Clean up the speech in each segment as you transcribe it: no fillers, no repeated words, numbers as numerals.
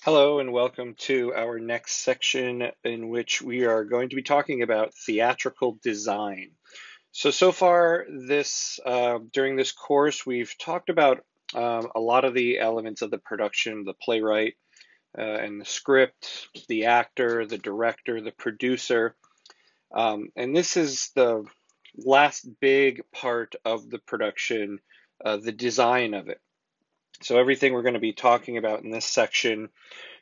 Hello and welcome to our next section in which we are going to be talking about theatrical design. So far during this course, we've talked about a lot of the elements of the production, the playwright and the script, the actor, the director, the producer. And this is the last big part of the production, the design of it. So everything we're going to be talking about in this section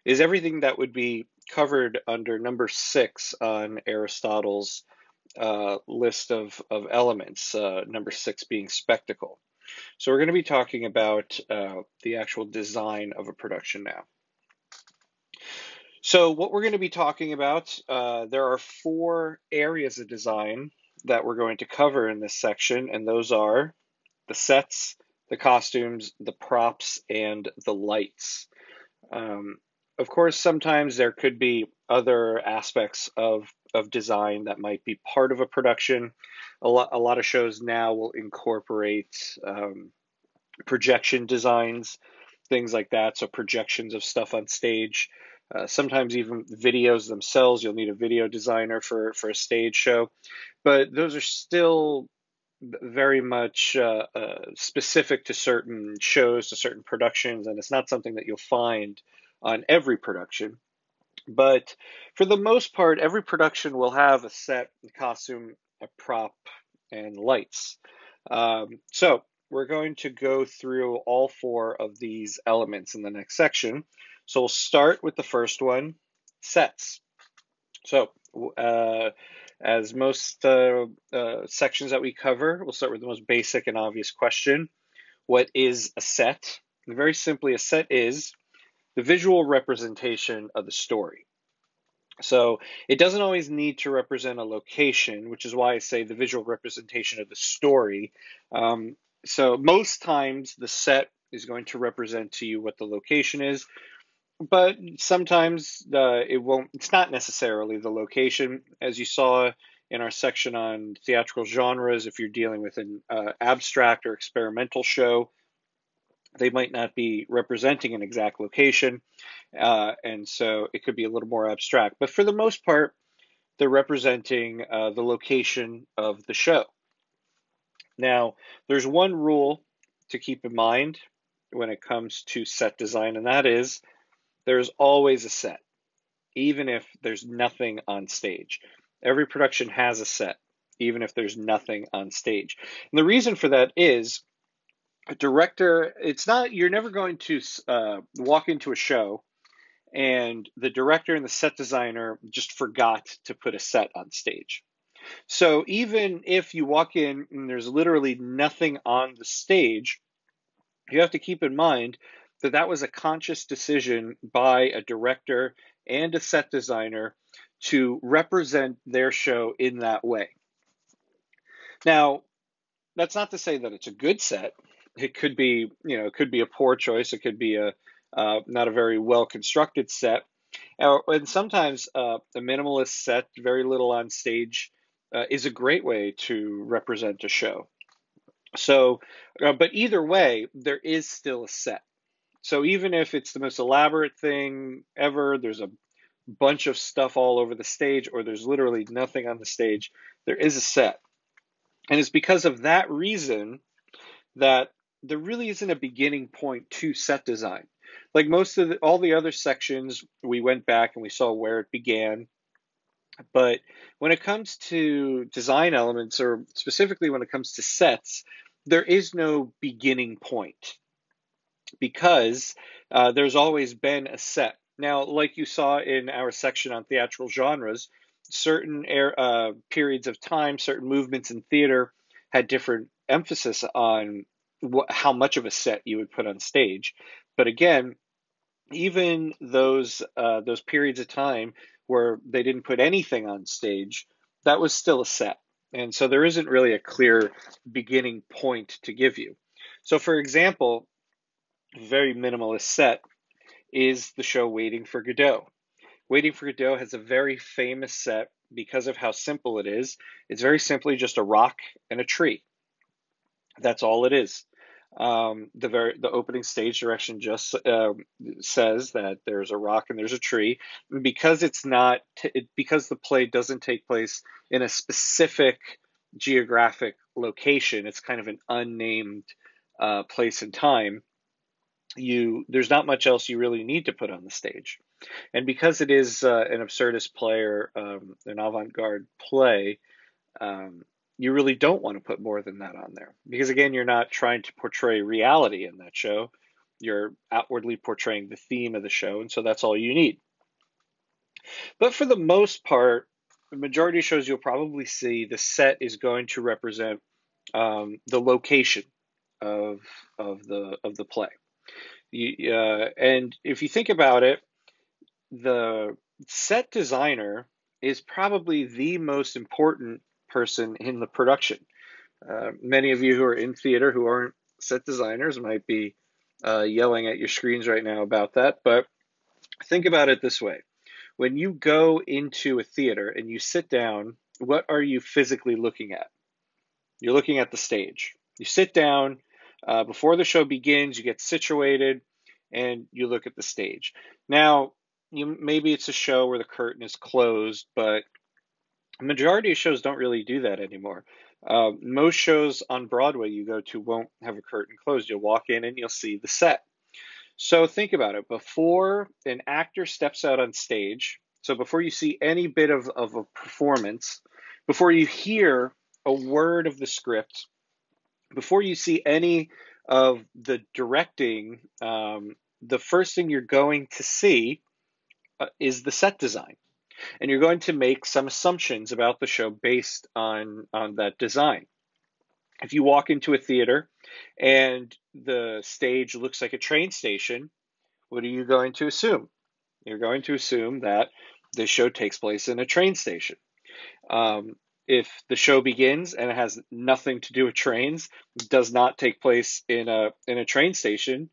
is everything that would be covered under number 6 on Aristotle's list of elements, number 6 being spectacle. So we're going to be talking about the actual design of a production now. So what we're going to be talking about, there are 4 areas of design that we're going to cover in this section, and those are the sets, the costumes, the props, and the lights. Um, of course, sometimes there could be other aspects of design that might be part of a production. A lot of shows now will incorporate projection designs, things like that. So projections of stuff on stage. Sometimes even videos themselves, you'll need a video designer for a stage show. But those are still very much specific to certain shows, to certain productions, and it's not something that you'll find on every production. But for the most part, every production will have a set, a costume, a prop, and lights. So we're going to go through all 4 of these elements in the next section. So we'll start with the first one, sets. So, as most sections that we cover, we'll start with the most basic and obvious question. What is a set? And very simply, a set is the visual representation of the story. So it doesn't always need to represent a location, which is why I say the visual representation of the story. So most times the set is going to represent to you what the location is, but sometimes it won't. It's not necessarily the location, as you saw in our section on theatrical genres. If you're dealing with an abstract or experimental show, they might not be representing an exact location, and so it could be a little more abstract. But for the most part, they're representing the location of the show. Now, there's one rule to keep in mind when it comes to set design, and that is there's always a set, even if there's nothing on stage. Every production has a set, even if there's nothing on stage. And the reason for that is a director, you're never going to walk into a show and the director and the set designer just forgot to put a set on stage. So even if you walk in and there's literally nothing on the stage, you have to keep in mind that that was a conscious decision by a director and a set designer to represent their show in that way. Now, that's not to say that it's a good set. It could be, it could be a poor choice. It could be a not a very well constructed set. And sometimes a minimalist set, very little on stage, is a great way to represent a show. So, but either way, there is still a set. So even if it's the most elaborate thing ever, there's a bunch of stuff all over the stage, or there's literally nothing on the stage, there is a set. And it's because of that reason that there really isn't a beginning point to set design. Like all the other sections, we went back and we saw where it began. But when it comes to design elements, or specifically when it comes to sets, there is no beginning point because there's always been a set. Now, like you saw in our section on theatrical genres, certain periods of time, certain movements in theater had different emphasis on how much of a set you would put on stage. But again, even those periods of time where they didn't put anything on stage, that was still a set. And so there isn't really a clear beginning point to give you. So for example, a very minimalist set is the show Waiting for Godot. Waiting for Godot has a very famous set because of how simple it is. It's very simply just a rock and a tree. That's all it is. The opening stage direction just says that there's a rock and there's a tree. And because it's not because the play doesn't take place in a specific geographic location, it's kind of an unnamed place and time. There's not much else you really need to put on the stage. And because it is an absurdist play or an avant-garde play, um, you really don't want to put more than that on there. Because again, you're not trying to portray reality in that show. You're outwardly portraying the theme of the show, and so that's all you need. But for the most part, the majority of shows you'll probably see the set is going to represent the location of the play. And if you think about it, the set designer is probably the most important person in the production. Many of you who are in theater who aren't set designers might be yelling at your screens right now about that, but think about it this way. When you go into a theater and you sit down, what are you physically looking at? You're looking at the stage. You sit down before the show begins, you get situated, and you look at the stage. Now, maybe it's a show where the curtain is closed, but the majority of shows don't really do that anymore. Most shows on Broadway you go to won't have a curtain closed. You'll walk in and you'll see the set. So think about it. Before an actor steps out on stage, so before you see any bit of a performance, before you hear a word of the script, before you see any of the directing, the first thing you're going to see is the set design. And you're going to make some assumptions about the show based on that design. If you walk into a theater and the stage looks like a train station, what are you going to assume? You're going to assume that this show takes place in a train station. If the show begins and it has nothing to do with trains, does not take place in a train station,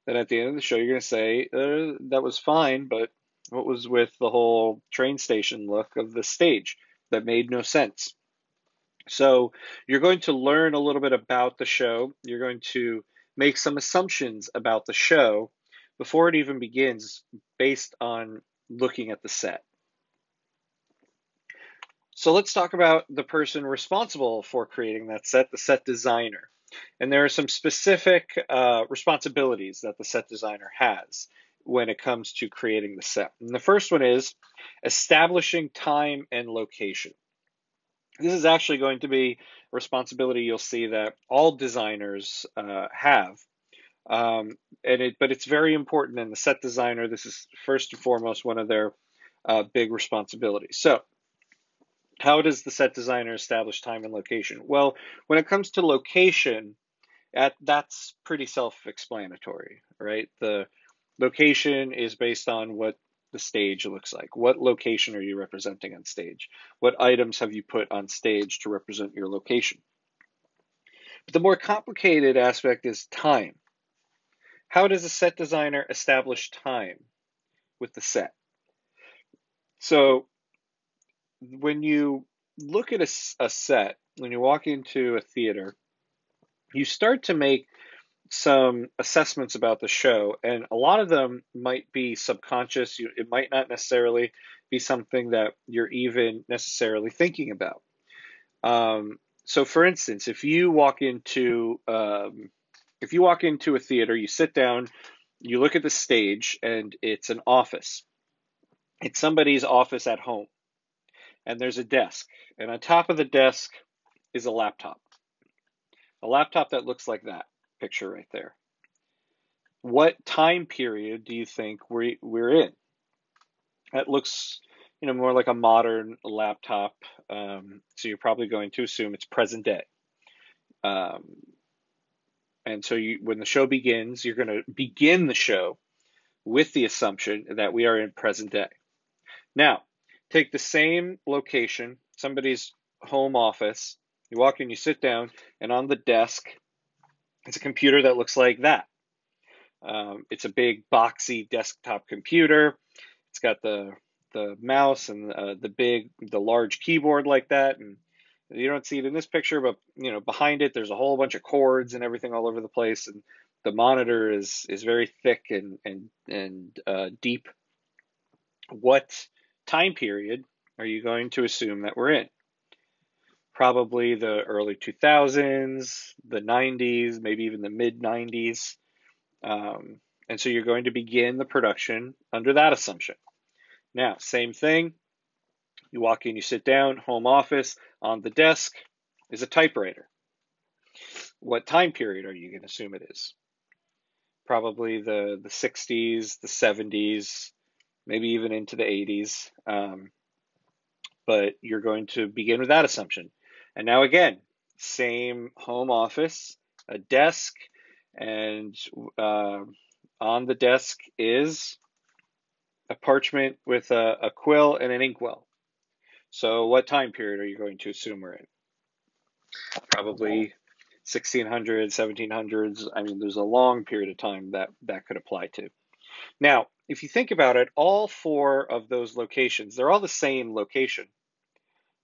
then at the end of the show you're going to say that was fine, but what was with the whole train station look of the stage? That made no sense. So you're going to learn a little bit about the show. You're going to make some assumptions about the show before it even begins based on looking at the set. So let's talk about the person responsible for creating that set, the set designer. And there are some specific responsibilities that the set designer has when it comes to creating the set. And the first one is establishing time and location. This is actually going to be a responsibility you'll see that all designers have. But it's very important in the set designer. This is first and foremost one of their big responsibilities. So how does the set designer establish time and location? Well, when it comes to location, that's pretty self-explanatory, right? The location is based on what the stage looks like. What location are you representing on stage? What items have you put on stage to represent your location? But the more complicated aspect is time. How does a set designer establish time with the set? So when you look at a set, when you walk into a theater, you start to make some assessments about the show, and a lot of them might be subconscious. It might not necessarily be something that you're even necessarily thinking about. So, for instance, if you walk into a theater, you sit down, you look at the stage, and it's an office. It's somebody's office at home, and there's a desk, and on top of the desk is a laptop that looks like that picture right there. What time period do you think we're in? That looks, more like a modern laptop. So you're probably going to assume it's present day. Um, and so when the show begins, you're going to begin the show with the assumption that we are in present day. Now, take the same location, somebody's home office. You walk in, you sit down, and on the desk, it's a computer that looks like that. It's a big boxy desktop computer. It's got the mouse and the large keyboard like that, and You don't see it in this picture, but behind it, there's a whole bunch of cords and everything all over the place, and the monitor is very thick and deep. What time period are you going to assume that we're in? Probably the early 2000s, the 90s, maybe even the mid 90s. And so you're going to begin the production under that assumption. Now, same thing. You walk in, you sit down, home office. On the desk is a typewriter. What time period are you going to assume it is? Probably the 60s, the 70s, maybe even into the 80s. But you're going to begin with that assumption. And now again, same home office, a desk, and on the desk is a parchment with a quill and an inkwell. So what time period are you going to assume we're in? Probably 1600s, 1700s. I mean, there's a long period of time that could apply to. Now, if you think about it, all four of those locations, they're all the same location.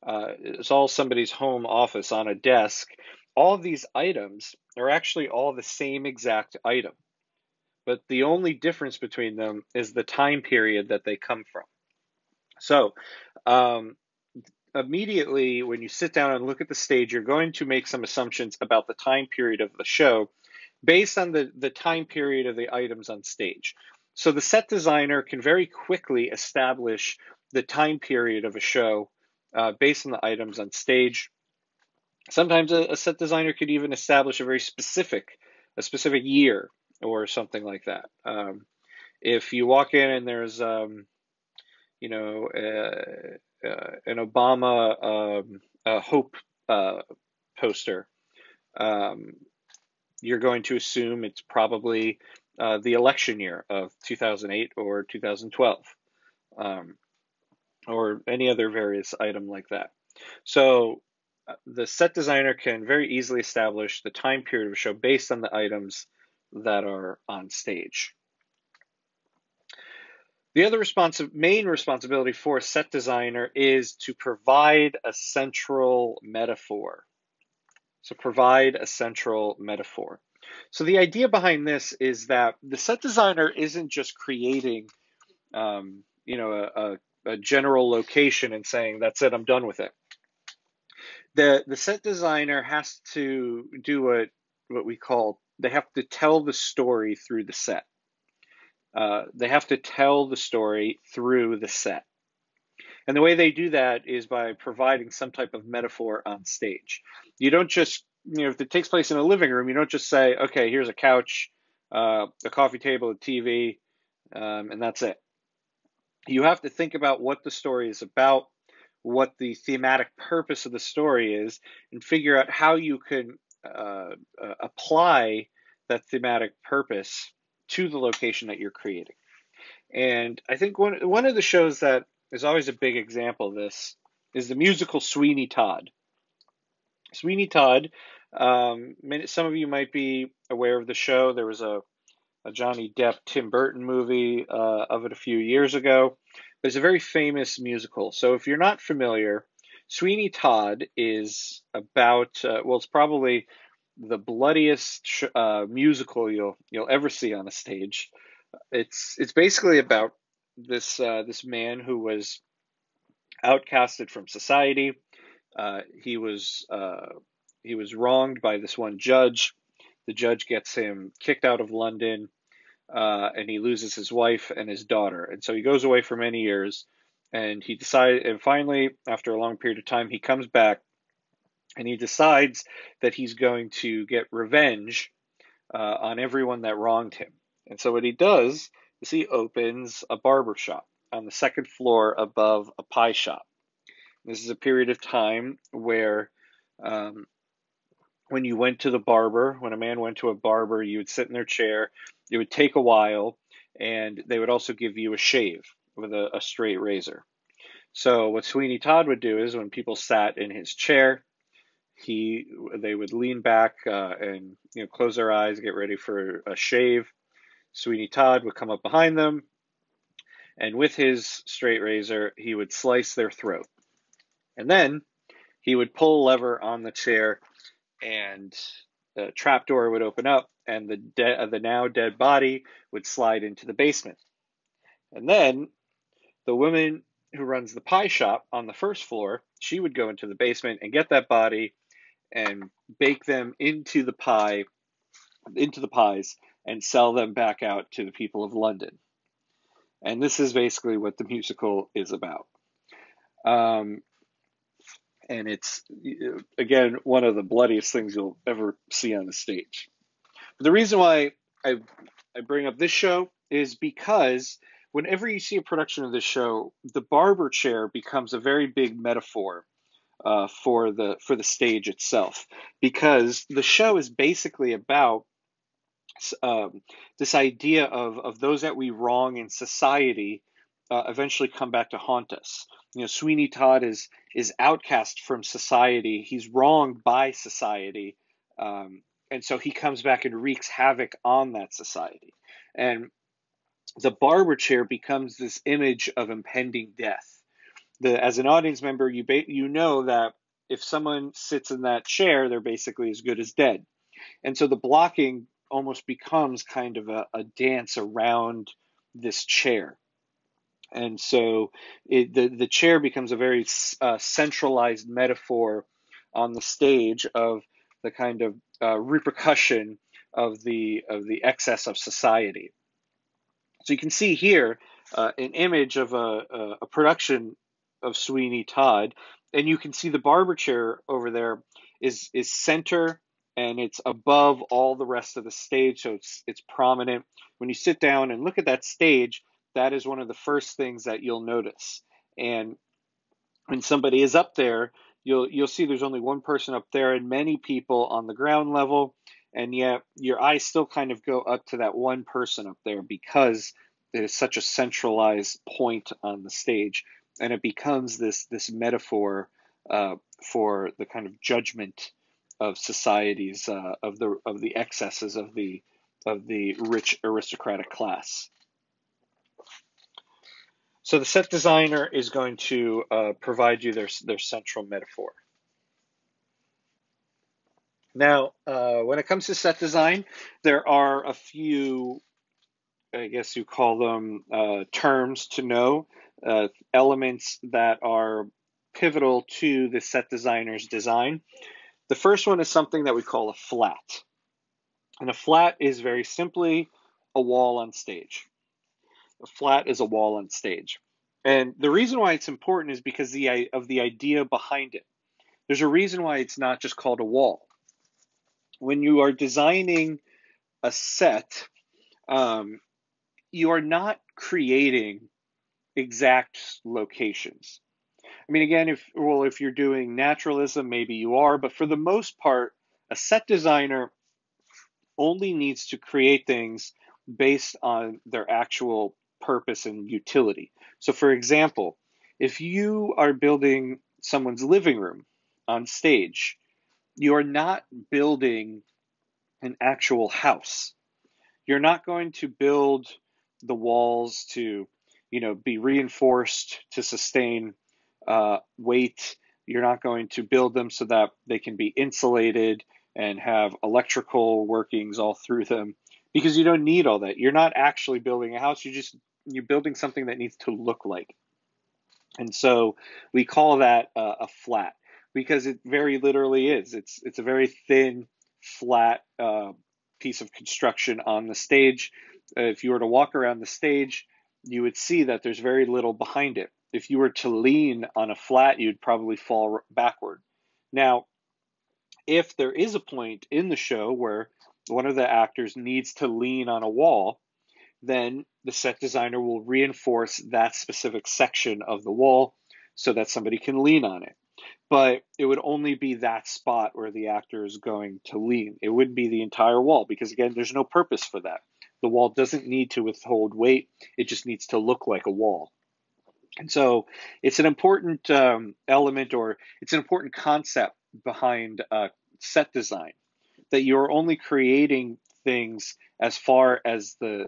It's all somebody's home office on a desk. All of these items are actually all the same exact item, but the only difference between them is the time period that they come from. So, immediately when you sit down and look at the stage, you're going to make some assumptions about the time period of the show based on the time period of the items on stage. So the set designer can very quickly establish the time period of a show based on the items on stage. Sometimes a set designer could even establish a specific year or something like that. If you walk in and there's you know, an Obama hope poster, you're going to assume it's probably the election year of 2008 or 2012, or any other various item like that. So the set designer can very easily establish the time period of a show based on the items that are on stage. The other main responsibility for a set designer is to provide a central metaphor. So provide a central metaphor. So the idea behind this is that the set designer isn't just creating, a general location and saying, that's it, I'm done with it. The set designer has to do what we call, they have to tell the story through the set. They have to tell the story through the set. And the way they do that is by providing some type of metaphor on stage. You don't just, if it takes place in a living room, you don't just say, okay, here's a couch, a coffee table, a TV, and that's it. You have to think about what the story is about, what the thematic purpose of the story is, and figure out how you can apply that thematic purpose to the location that you're creating. And I think one of the shows that is always a big example of this is the musical Sweeney Todd. Sweeney Todd, some of you might be aware of the show. There was a Johnny Depp, Tim Burton movie of it a few years ago. But it's a very famous musical. So if you're not familiar, Sweeney Todd is about, it's probably the bloodiest musical you'll ever see on a stage. It's basically about this man who was outcasted from society. He was wronged by this one judge. The judge gets him kicked out of London, and he loses his wife and his daughter. And so he goes away for many years, and finally, after a long period of time, he comes back, and he decides that he's going to get revenge on everyone that wronged him. And so what he does is he opens a barber shop on the second floor above a pie shop. This is a period of time where when you went to the barber, when a man went to a barber, you would sit in their chair, it would take a while, and they would also give you a shave with a straight razor. So what Sweeney Todd would do is when people sat in his chair, they would lean back and close their eyes, get ready for a shave. Sweeney Todd would come up behind them, and with his straight razor, he would slice their throat. And then he would pull a lever on the chair, and the trapdoor would open up, and the now dead body would slide into the basement. And then the woman who runs the pie shop on the first floor, she would go into the basement and get that body and bake them into the pies, and sell them back out to the people of London. And this is basically what the musical is about. Um, and it's, again, one of the bloodiest things you'll ever see on the stage. But the reason why I, I bring up this show is because whenever you see a production of this show, the barber chair becomes a very big metaphor for the stage itself, because the show is basically about um, this idea of those that we wrong in society eventually come back to haunt us. Sweeney Todd is outcast from society. He's wronged by society, and so he comes back and wreaks havoc on that society. And the barber chair becomes this image of impending death. As an audience member, you know that if someone sits in that chair, they're basically as good as dead. And so the blocking almost becomes kind of a dance around this chair. And so the chair becomes a very centralized metaphor on the stage of the kind of repercussion of the excess of society. So you can see here an image of a production of Sweeney Todd, and you can see the barber chair over there is center, and it's above all the rest of the stage, so it's prominent. When you sit down and look at that stage, that is one of the first things that you'll notice. And when somebody is up there, you'll see there's only one person up there and many people on the ground level, and yet your eyes still kind of go up to that one person up there because it is such a centralized point on the stage, and it becomes this metaphor for the kind of judgment of societies, of the excesses of the rich aristocratic class. So the set designer is going to provide you their central metaphor. Now, when it comes to set design, there are a few, I guess you call them, terms to know, elements that are pivotal to the set designer's design. The first one is something that we call a flat. And a flat is very simply a wall on stage. A flat is a wall on stage. And the reason why it's important is because of the idea behind it. There's a reason why it's not just called a wall. When you are designing a set, you are not creating exact locations. I mean, again, if you're doing naturalism, maybe you are, but for the most part, a set designer only needs to create things based on their actual purpose and utility. So, for example, if you are building someone's living room on stage, you are not building an actual house. You're not going to build the walls to, be reinforced to sustain weight. You're not going to build them so that they can be insulated and have electrical workings all through them, because you don't need all that. You're not actually building a house. You're building something that needs to look like. And so we call that a flat, because it very literally is. It's a very thin, flat piece of construction on the stage. If you were to walk around the stage, you would see that there's very little behind it. If you were to lean on a flat, you'd probably fall backward. Now, if there is a point in the show where one of the actors needs to lean on a wall, then the set designer will reinforce that specific section of the wall so that somebody can lean on it. But it would only be that spot where the actor is going to lean. It wouldn't be the entire wall, because, again, there's no purpose for that. The wall doesn't need to withhold weight. It just needs to look like a wall. And so it's an important element, or it's an important concept behind set design, that you're only creating things as far as the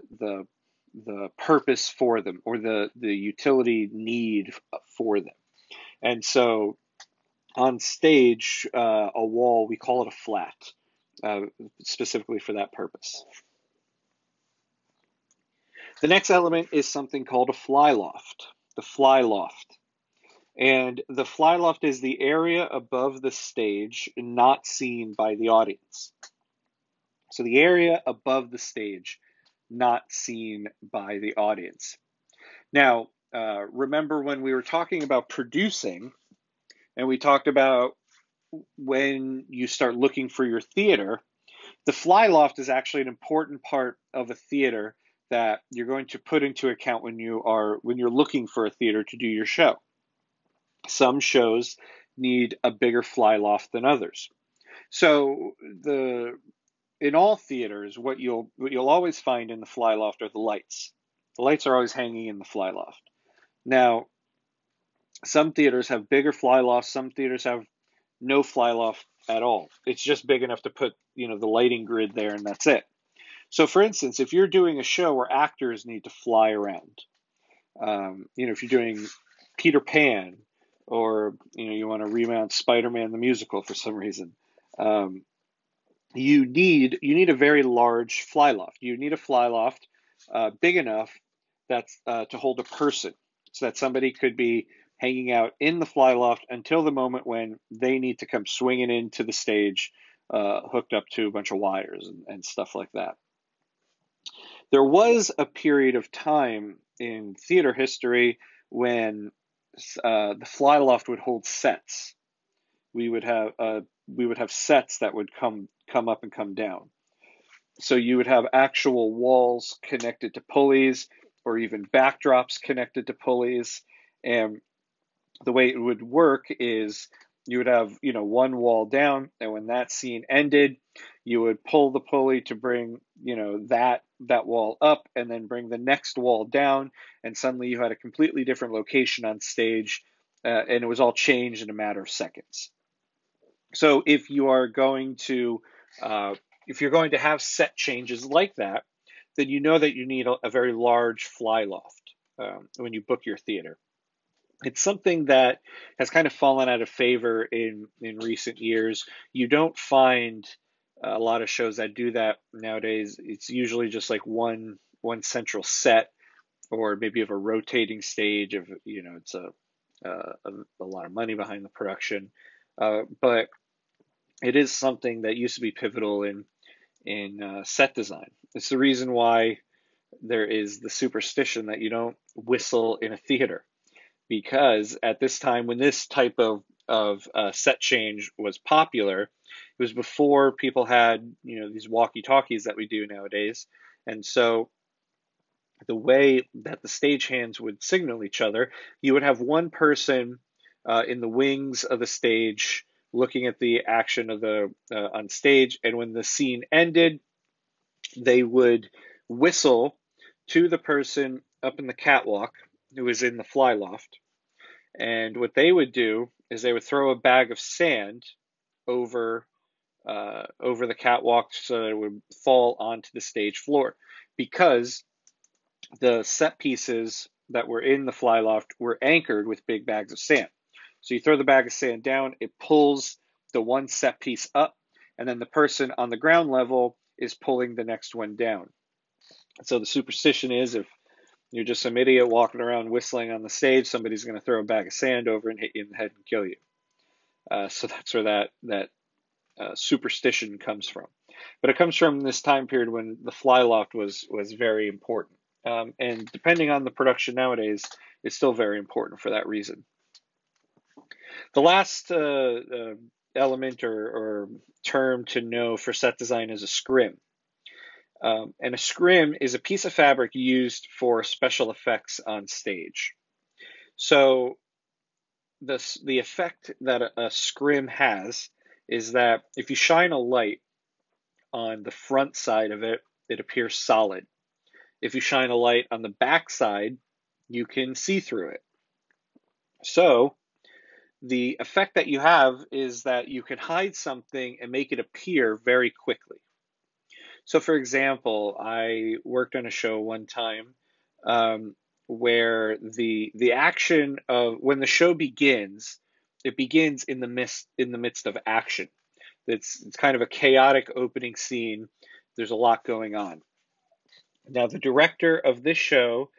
purpose for them, or the utility need for them. And so On stage, a wall, we call it a flat, uh, specifically for that purpose. The next element is something called a fly loft, the fly loft. And the fly loft is the area above the stage not seen by the audience. So the area above the stage not seen by the audience. Now, remember when we were talking about producing, and we talked about when you start looking for your theater, the fly loft is actually an important part of a theater that you're going to put into account when you're looking for a theater to do your show. Some shows need a bigger fly loft than others. So in all theaters, what you'll always find in the fly loft are the lights. The lights are always hanging in the fly loft. Now, some theaters have bigger fly lofts, some theaters have no fly loft at all. It's just big enough to put, the lighting grid there and that's it. So for instance, if you're doing a show where actors need to fly around, if you're doing Peter Pan, or you want to remount Spider-Man the musical for some reason, um, you need a very large fly loft. You need a fly loft big enough that's to hold a person, so that somebody could be hanging out in the fly loft until the moment when they need to come swinging into the stage, hooked up to a bunch of wires and stuff like that. There was a period of time in theater history when the fly loft would hold sets. We would have sets that would come up and come down. So you would have actual walls connected to pulleys, or even backdrops connected to pulleys. And the way it would work is you would have, one wall down, and when that scene ended, you would pull the pulley to bring, that wall up, and then bring the next wall down, and suddenly you had a completely different location on stage, and it was all changed in a matter of seconds. So if you're going to have set changes like that, then you know that you need a very large fly loft when you book your theater. It's something that has kind of fallen out of favor in recent years. You don't find a lot of shows that do that nowadays. It's usually just like one central set, or maybe of a rotating stage of, it's a lot of money behind the production. But it is something that used to be pivotal in set design. It's the reason why there is the superstition that you don't whistle in a theater, because at this time, when this type of set change was popular, it was before people had, these walkie-talkies that we do nowadays. And so the way that the stagehands would signal each other, you would have one person in the wings of the stage looking at the action of the on stage, and when the scene ended, they would whistle to the person up in the catwalk who was in the fly loft. And what they would do is they would throw a bag of sand over over the catwalk so that it would fall onto the stage floor, because the set pieces that were in the fly loft were anchored with big bags of sand. So you throw the bag of sand down, it pulls the one set piece up, and then the person on the ground level is pulling the next one down. So the superstition is, if you're just some idiot walking around whistling on the stage, somebody's going to throw a bag of sand over and hit you in the head and kill you. So that's where that superstition comes from. But it comes from this time period when the fly loft was very important. And depending on the production nowadays, it's still very important for that reason. The last element or term to know for set design is a scrim. And a scrim is a piece of fabric used for special effects on stage. So the effect that a scrim has is that if you shine a light on the front side of it, it appears solid. If you shine a light on the back side, you can see through it. So the effect that you have is that you can hide something and make it appear very quickly. So for example, I worked on a show one time where the action of when the show begins, it begins in the midst of action. It's kind of a chaotic opening scene. There's a lot going on. Now, the director of this show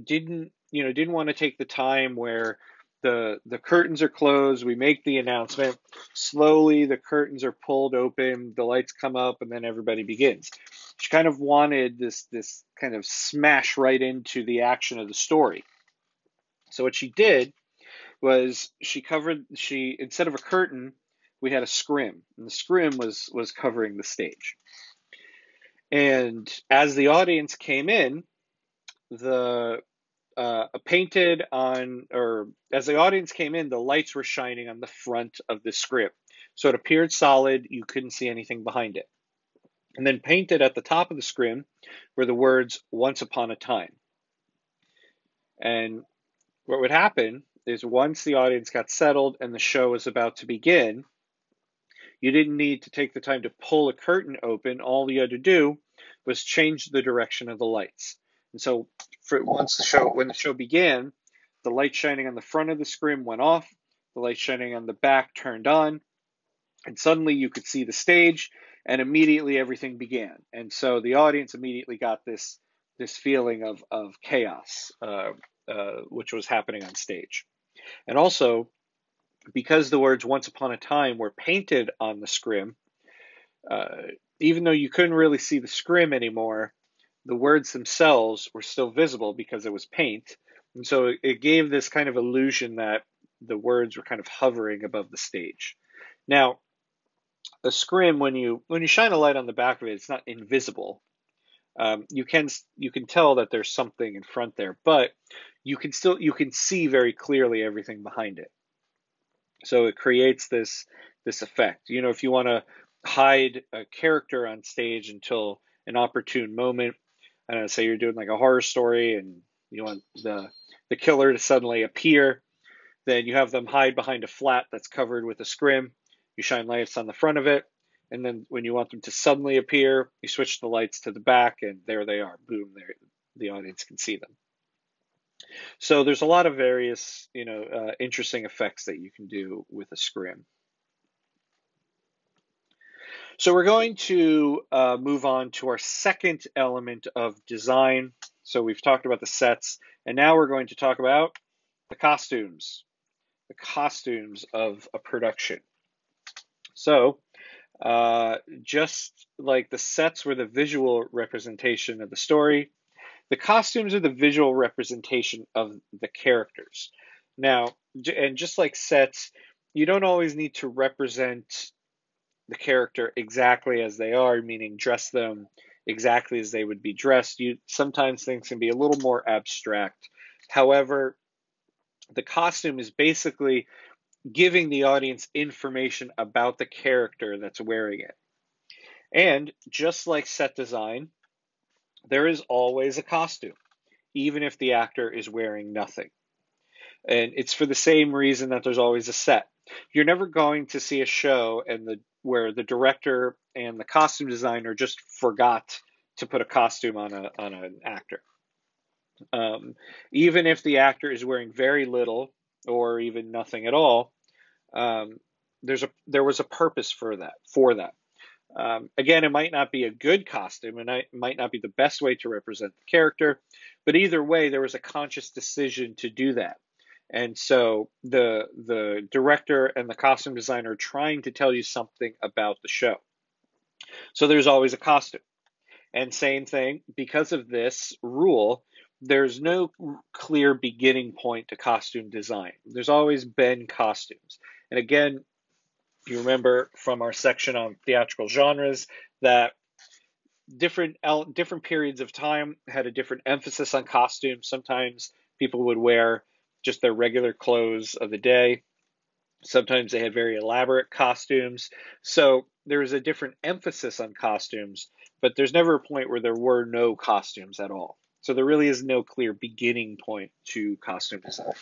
didn't want to take the time where the curtains are closed, we make the announcement, slowly the curtains are pulled open, the lights come up, and then everybody begins. She kind of wanted this kind of smash right into the action of the story. So what she did was she instead of a curtain, we had a scrim, and the scrim was covering the stage. And as the audience came in, the painted on, or as the audience came in, the lights were shining on the front of the script. So it appeared solid, you couldn't see anything behind it. And then painted at the top of the scrim were the words, "Once upon a time." And what would happen is once the audience got settled and the show was about to begin, you didn't need to take the time to pull a curtain open. All you had to do was change the direction of the lights. And so when the show began, the light shining on the front of the screen went off, the light shining on the back turned on, and suddenly you could see the stage, and immediately everything began. And so the audience immediately got this feeling of chaos, which was happening on stage. And also, because the words "Once Upon a Time" were painted on the scrim, even though you couldn't really see the scrim anymore, the words themselves were still visible because it was paint. And so it gave this kind of illusion that the words were kind of hovering above the stage. Now, a scrim, when you shine a light on the back of it, it's not invisible. You can tell that there's something in front there, but you can see very clearly everything behind it. So it creates this effect. If you want to hide a character on stage until an opportune moment, I don't know, say you're doing like a horror story and you want the killer to suddenly appear, then you have them hide behind a flat that's covered with a scrim. You shine lights on the front of it, and then when you want them to suddenly appear, you switch the lights to the back, and there they are. Boom! There, the audience can see them. So there's a lot of various, interesting effects that you can do with a scrim. So we're going to move on to our second element of design. So we've talked about the sets, and now we're going to talk about the costumes of a production. So just like the sets were the visual representation of the story, the costumes are the visual representation of the characters. Now, and just like sets, you don't always need to represent the character exactly as they are, meaning dress them exactly as they would be dressed. Sometimes things can be a little more abstract. However, the costume is basically giving the audience information about the character that's wearing it. And just like set design, there is always a costume, even if the actor is wearing nothing. And it's for the same reason that there's always a set. You're never going to see a show where the director and the costume designer just forgot to put a costume on an actor. Even if the actor is wearing very little or even nothing at all, there was a purpose for that. Again, it might not be a good costume, and it might not be the best way to represent the character, but either way, there was a conscious decision to do that. And so the director and the costume designer are trying to tell you something about the show. So there's always a costume. And same thing, because of this rule, there's no clear beginning point to costume design. There's always been costumes. And again, you remember from our section on theatrical genres that different periods of time had a different emphasis on costumes. Sometimes people would wear just their regular clothes of the day. Sometimes they had very elaborate costumes. So there was a different emphasis on costumes, but there's never a point where there were no costumes at all. So there really is no clear beginning point to costume design.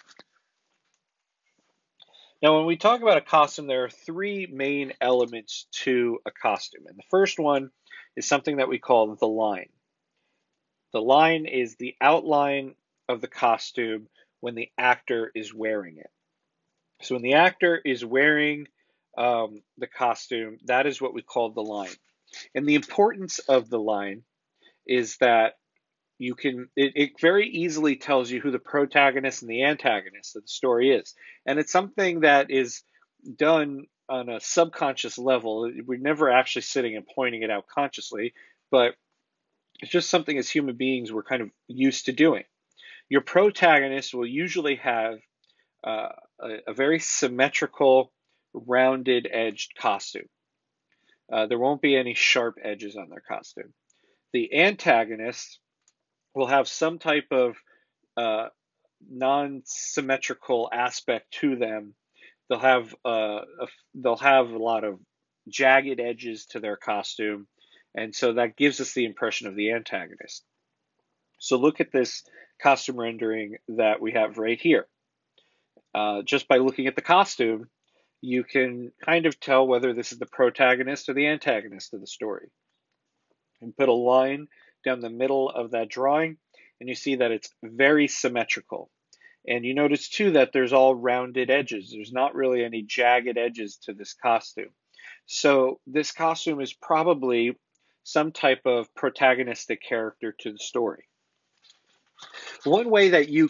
Now, when we talk about a costume, there are three main elements to a costume. And the first one is something that we call the line. The line is the outline of the costume when the actor is wearing it. So when the actor is wearing the costume, that is what we call the line. And the importance of the line is that it very easily tells you who the protagonist and the antagonist of the story is. And it's something that is done on a subconscious level. We're never actually sitting and pointing it out consciously, but it's just something as human beings we're kind of used to doing. Your protagonist will usually have uh, a very symmetrical, rounded edged costume. There won't be any sharp edges on their costume. The antagonist will have some type of uh, non-symmetrical aspect to them. They'll have a lot of jagged edges to their costume, and so that gives us the impression of the antagonist. So look at this costume rendering that we have right here. Just by looking at the costume, you can kind of tell whether this is the protagonist or the antagonist of the story. And put a line down the middle of that drawing, and you see that it's very symmetrical. And you notice too that there's all rounded edges. There's not really any jagged edges to this costume. So this costume is probably some type of protagonistic character to the story. One way that you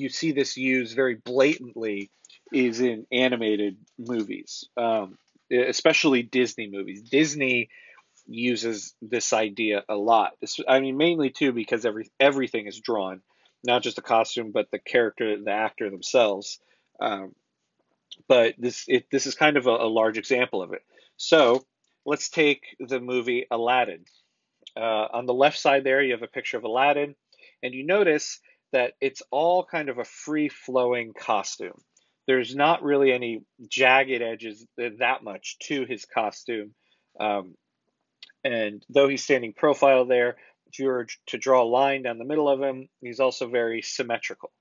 see this used very blatantly is in animated movies, especially Disney movies. Disney uses this idea a lot. I mean, mainly too because everything is drawn, not just the costume, but the character, the actor themselves. Um, but this is kind of a large example of it. So let's take the movie Aladdin. On the left side there, you have a picture of Aladdin, and you notice that it's all kind of a free-flowing costume. There's not really any jagged edges that much to his costume. Um, and though he's standing profile there, if you were to draw a line down the middle of him, he's also very symmetrical.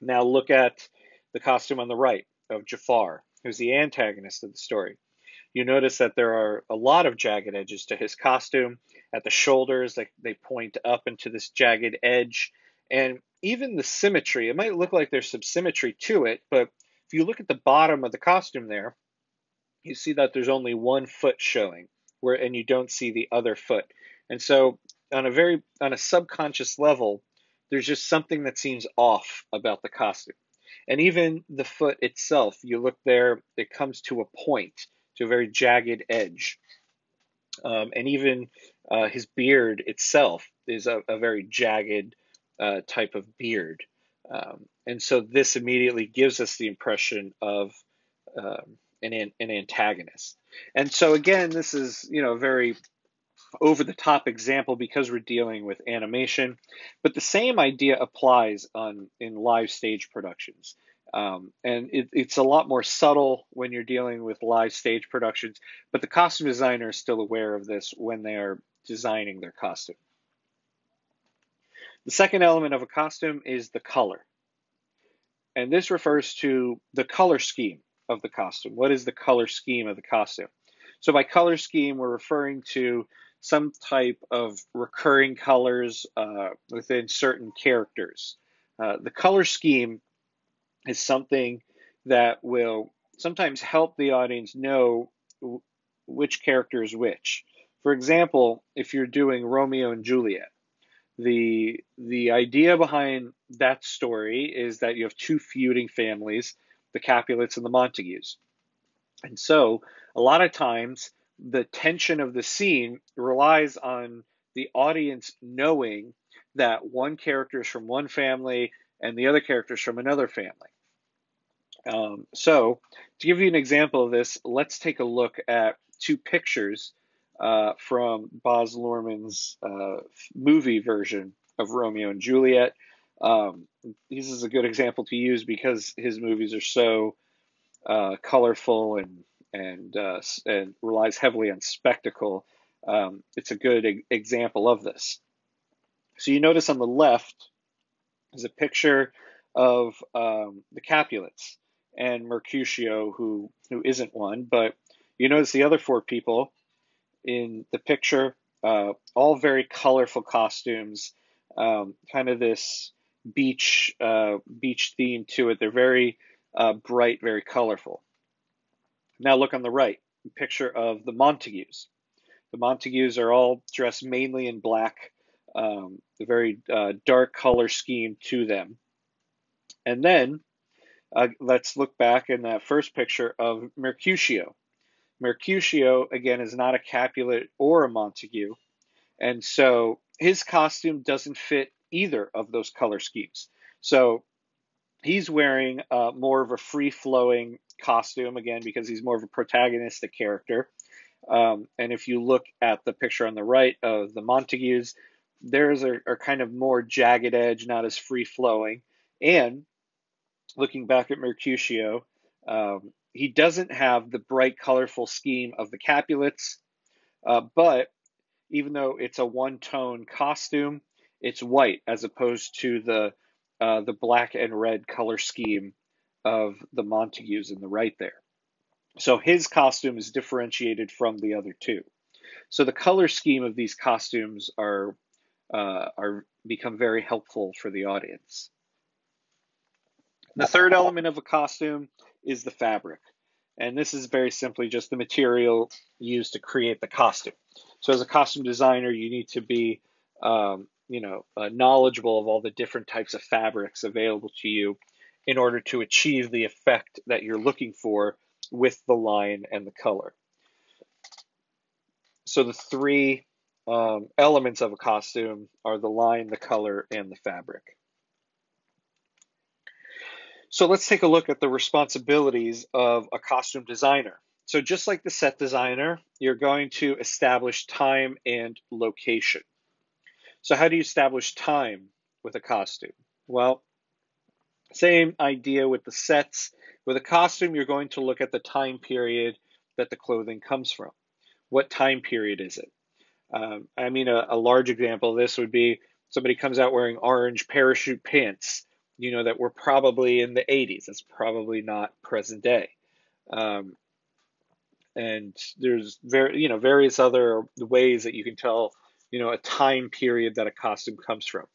Now look at the costume on the right of Jafar, who's the antagonist of the story. You notice that there are a lot of jagged edges to his costume. At the shoulders, they point up into this jagged edge. And even the symmetry, it might look like there's some symmetry to it, but if you look at the bottom of the costume there, you see that there's only one foot showing, and you don't see the other foot. And so on a subconscious level, there's just something that seems off about the costume. And even the foot itself, you look there, it comes to a point, to a very jagged edge. And even his beard itself is a very jagged type of beard. And so this immediately gives us the impression of an antagonist. And so again, this is a very over the top example because we're dealing with animation, but the same idea applies in live stage productions. And it's a lot more subtle when you're dealing with live stage productions, but the costume designer is still aware of this when they are designing their costume. The second element of a costume is the color. And this refers to the color scheme of the costume. What is the color scheme of the costume? So by color scheme, we're referring to some type of recurring colors within certain characters. The color scheme is something that will sometimes help the audience know which character is which. For example, if you're doing Romeo and Juliet, the idea behind that story is that you have two feuding families, the Capulets and the Montagues. And so a lot of times the tension of the scene relies on the audience knowing that one character is from one family and the other character is from another family. So to give you an example of this, let's take a look at two pictures from Baz Luhrmann's movie version of Romeo and Juliet. This is a good example to use because his movies are so colorful and relies heavily on spectacle. It's a good example of this. So you notice on the left is a picture of the Capulets and Mercutio, who isn't one, but you notice the other four people in the picture, all very colorful costumes, kind of this beach theme to it. They're very bright, very colorful. Now look on the right, a picture of the Montagues. The Montagues are all dressed mainly in black, a very dark color scheme to them. And then let's look back in that first picture of Mercutio. Mercutio, again, is not a Capulet or a Montague, and so his costume doesn't fit either of those color schemes. So he's wearing more of a free-flowing costume, again, because he's more of a protagonistic character. And if you look at the picture on the right of the Montagues, theirs are kind of more jagged edge, not as free-flowing. And looking back at Mercutio, he doesn't have the bright, colorful scheme of the Capulets, but even though it's a one-tone costume, it's white as opposed to the black and red color scheme of the Montagues in the right there. So his costume is differentiated from the other two. So the color scheme of these costumes are become very helpful for the audience. The third element of a costume is the fabric. And this is very simply just the material used to create the costume. So as a costume designer, you need to be knowledgeable of all the different types of fabrics available to you in order to achieve the effect that you're looking for with the line and the color. So the three elements of a costume are the line, the color, and the fabric. So let's take a look at the responsibilities of a costume designer. So just like the set designer, you're going to establish time and location. So how do you establish time with a costume? Well, same idea with the sets. With a costume, you're going to look at the time period that the clothing comes from. What time period is it? A large example of this would be somebody comes out wearing orange parachute pants, that were probably in the 80s. That's probably not present day. And there's various other ways that you can tell, a time period that a costume comes from,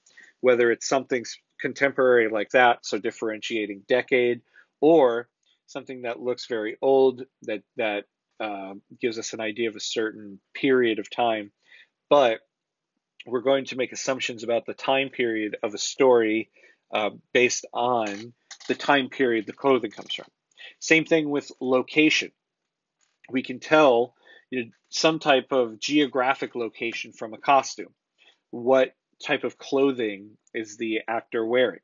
whether it's something contemporary like that, so differentiating decade, or something that looks very old that gives us an idea of a certain period of time. But we're going to make assumptions about the time period of a story based on the time period the clothing comes from. Same thing with location. We can tell some type of geographic location from a costume. What type of clothing is the actor wearing?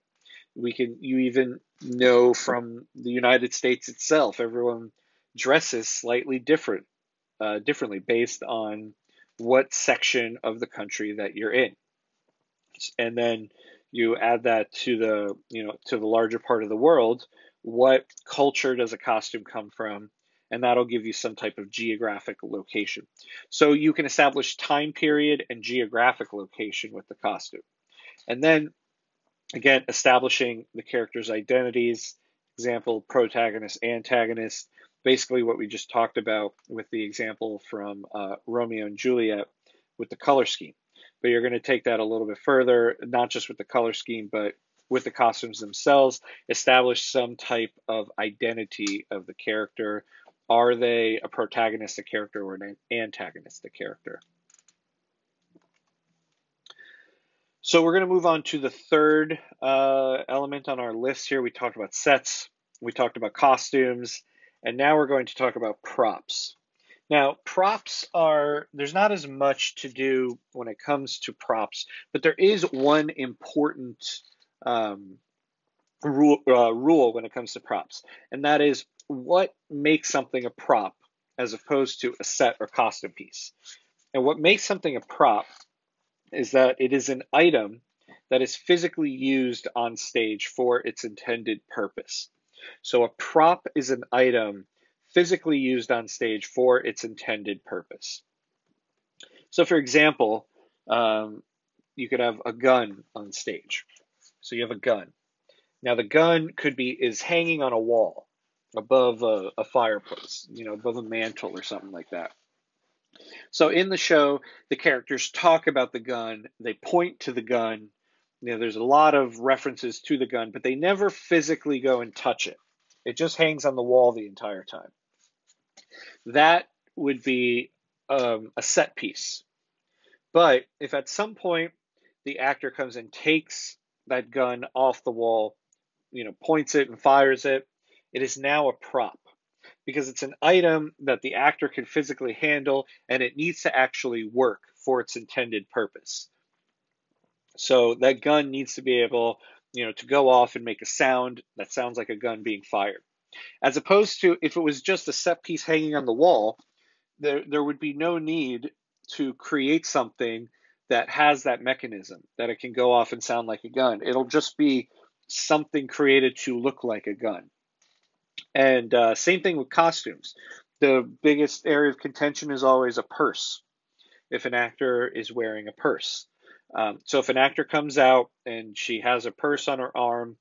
You even know from the United States itself, everyone dresses slightly differently based on what section of the country that you're in. And then you add that to the larger part of the world. What culture does a costume come from? And that'll give you some type of geographic location. So you can establish time period and geographic location with the costume. And then, again, establishing the characters' identities, example, protagonist, antagonist, basically what we just talked about with the example from Romeo and Juliet with the color scheme. But you're going to take that a little bit further, not just with the color scheme, but with the costumes themselves, establish some type of identity of the character. Are they a protagonistic character or an antagonistic character? So we're going to move on to the third element on our list here. We talked about sets, we talked about costumes, and now we're going to talk about props. Now, there's not as much to do when it comes to props, but there is one important rule when it comes to props, and that is what makes something a prop as opposed to a set or costume piece. And what makes something a prop is that it is an item that is physically used on stage for its intended purpose. So a prop is an item physically used on stage for its intended purpose. So for example, you could have a gun on stage. So you have a gun. Now the gun is hanging on a wall above a fireplace, above a mantle or something like that. So in the show, the characters talk about the gun, they point to the gun, there's a lot of references to the gun, but they never physically go and touch it. It just hangs on the wall the entire time. That would be a set piece. But if at some point the actor comes and takes that gun off the wall, points it and fires it, it is now a prop because it's an item that the actor can physically handle and it needs to actually work for its intended purpose. So that gun needs to be able, to go off and make a sound that sounds like a gun being fired. As opposed to if it was just a set piece hanging on the wall, there would be no need to create something that has that mechanism that it can go off and sound like a gun. It'll just be something created to look like a gun. And same thing with costumes. The biggest area of contention is always a purse, if an actor is wearing a purse. So if an actor comes out and she has a purse on her arm,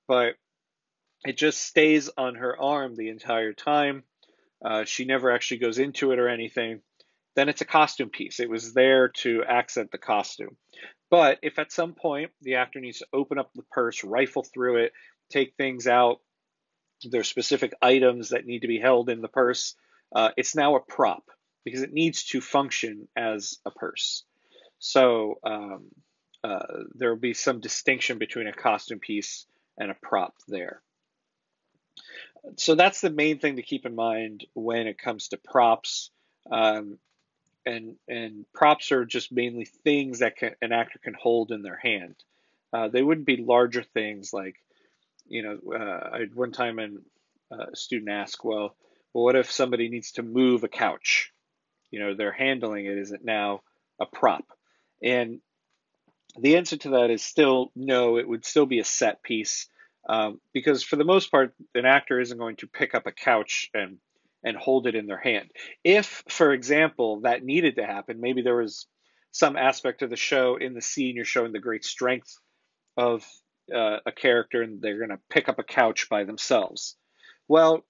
but it just stays on her arm the entire time, she never actually goes into it or anything, then it's a costume piece. It was there to accent the costume. But if at some point the actor needs to open up the purse, rifle through it, take things out, there's specific items that need to be held in the purse, it's now a prop because it needs to function as a purse. So there will be some distinction between a costume piece and a prop there. So that's the main thing to keep in mind when it comes to props. Um, and props are just mainly things that an actor can hold in their hand. They wouldn't be larger things like, I had one time a student asked, well, what if somebody needs to move a couch? They're handling it. Is it now a prop? And the answer to that is still no, it would still be a set piece. Because for the most part, an actor isn't going to pick up a couch and hold it in their hand. If, for example, that needed to happen, maybe there was some aspect of the show in the scene you're showing the great strength of a character and they're going to pick up a couch by themselves. Well,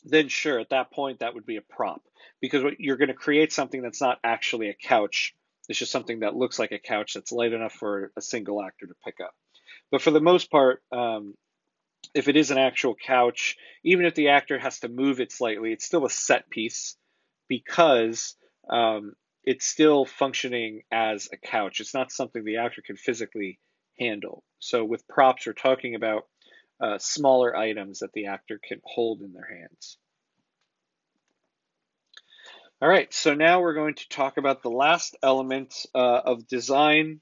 then sure, at that point, that would be a prop because you're going to create something that's not actually a couch. It's just something that looks like a couch that's light enough for a single actor to pick up. But for the most part, if it is an actual couch, even if the actor has to move it slightly, it's still a set piece because it's still functioning as a couch. It's not something the actor can physically handle. So with props, we're talking about smaller items that the actor can hold in their hands. All right, so now we're going to talk about the last element of design,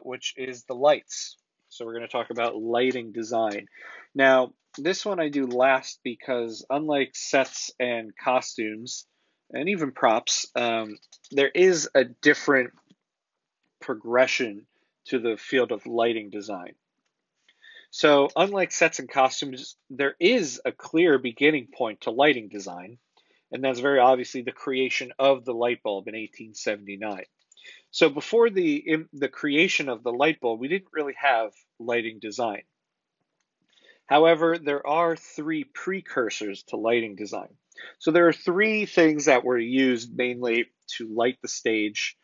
which is the lights. So we're going to talk about lighting design. Now, this one I do last because unlike sets and costumes, and even props, there is a different progression to the field of lighting design. So unlike sets and costumes, there is a clear beginning point to lighting design, and that's very obviously the creation of the light bulb in 1879. So before the creation of the light bulb, we didn't really have lighting design. However, there are three precursors to lighting design. So there are three things that were used mainly to light the stage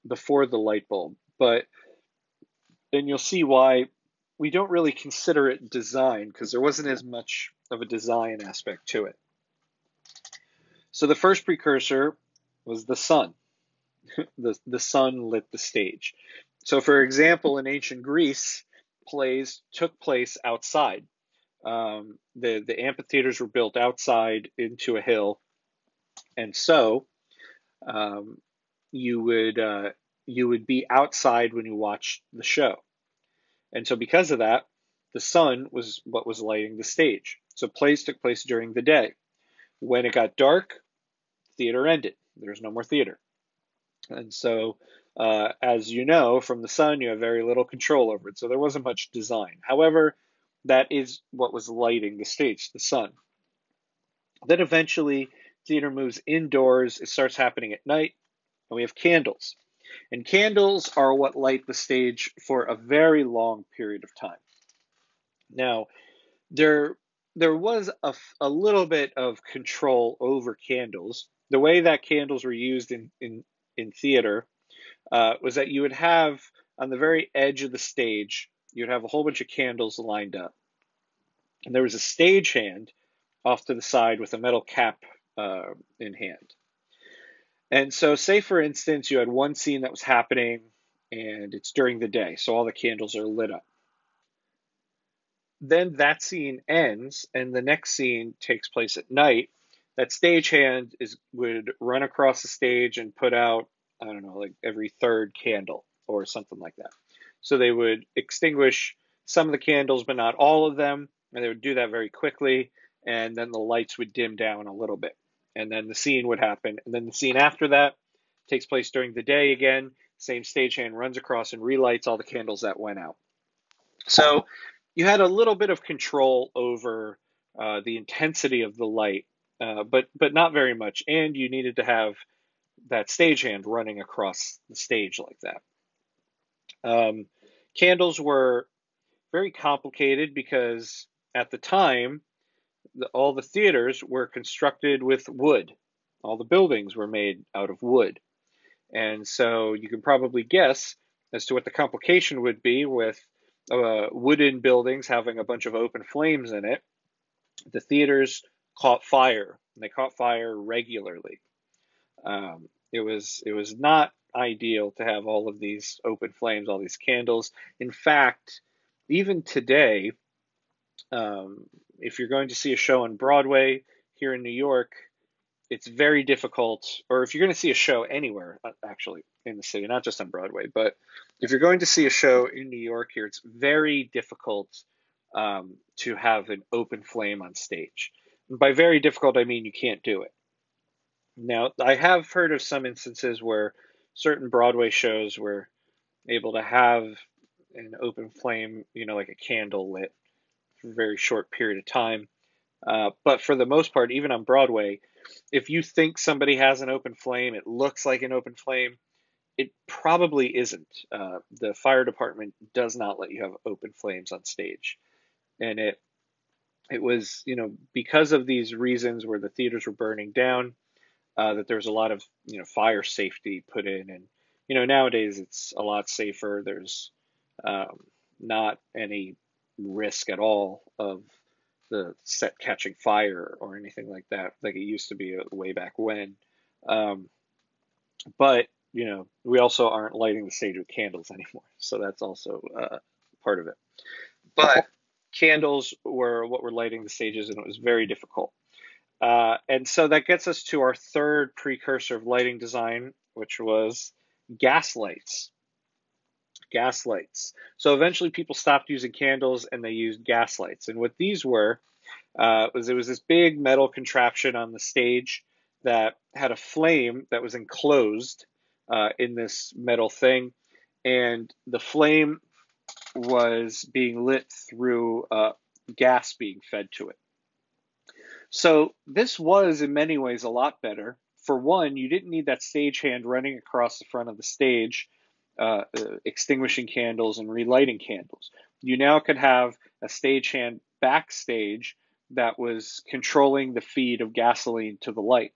before the light bulb. But then you'll see why we don't really consider it design because there wasn't as much of a design aspect to it. So the first precursor was the sun. The sun lit the stage. So for example, in ancient Greece, plays took place outside. The amphitheaters were built outside into a hill, and so you would be outside when you watched the show. And so because of that, the sun was what was lighting the stage. So plays took place during the day. When it got dark, theater ended. There's no more theater. And so, as you know, from the sun, you have very little control over it. So there wasn't much design. However, that is what was lighting the stage, the sun. Then eventually, theater moves indoors. It starts happening at night, and we have candles. And candles are what light the stage for a very long period of time. Now, there was a little bit of control over candles. The way that candles were used in theater was that you would have on the very edge of the stage, you'd have a whole bunch of candles lined up. And there was a stagehand off to the side with a metal cap in hand. And so, say for instance, you had one scene that was happening and it's during the day, so all the candles are lit up. Then that scene ends and the next scene takes place at night. That stagehand would run across the stage and put out, I don't know, like every third candle or something like that. So they would extinguish some of the candles, but not all of them, and they would do that very quickly, and then the lights would dim down a little bit. And then the scene would happen. And then the scene after that takes place during the day again. Same stagehand runs across and relights all the candles that went out. So you had a little bit of control over the intensity of the light, but not very much. And you needed to have that stagehand running across the stage like that. Um, Candles were very complicated because at the time, all the theaters were constructed with wood. All the buildings were made out of wood. And so you can probably guess as to what the complication would be with wooden buildings having a bunch of open flames in it. The theaters caught fire. And they caught fire regularly. It was not ideal to have all of these open flames, all these candles. In fact, even today, if you're going to see a show on Broadway here in New York, it's very difficult, or if you're going to see a show anywhere, actually, in the city, not just on Broadway, but if you're going to see a show in New York here, it's very difficult to have an open flame on stage. And by very difficult, I mean you can't do it. Now, I have heard of some instances where certain Broadway shows were able to have an open flame, like a candle lit for a very short period of time. But for the most part, even on Broadway, if you think somebody has an open flame, it looks like an open flame, it probably isn't. The fire department does not let you have open flames on stage. And it was, because of these reasons where the theaters were burning down, that there was a lot of, fire safety put in. And, nowadays it's a lot safer. There's um, not any risk at all of the set catching fire or anything like that, like it used to be way back when. Um, but we also aren't lighting the stage with candles anymore, so that's also part of it. But candles were what were lighting the stages, and it was very difficult. And so that gets us to our third precursor of lighting design, which was gas lights. Gas lights. So eventually people stopped using candles and they used gas lights. And what these were it was this big metal contraption on the stage that had a flame that was enclosed in this metal thing, and the flame was being lit through gas being fed to it. So this was in many ways a lot better. For one, you didn't need that stagehand running across the front of the stage, extinguishing candles and relighting candles. You now could have a stagehand backstage that was controlling the feed of gasoline to the light.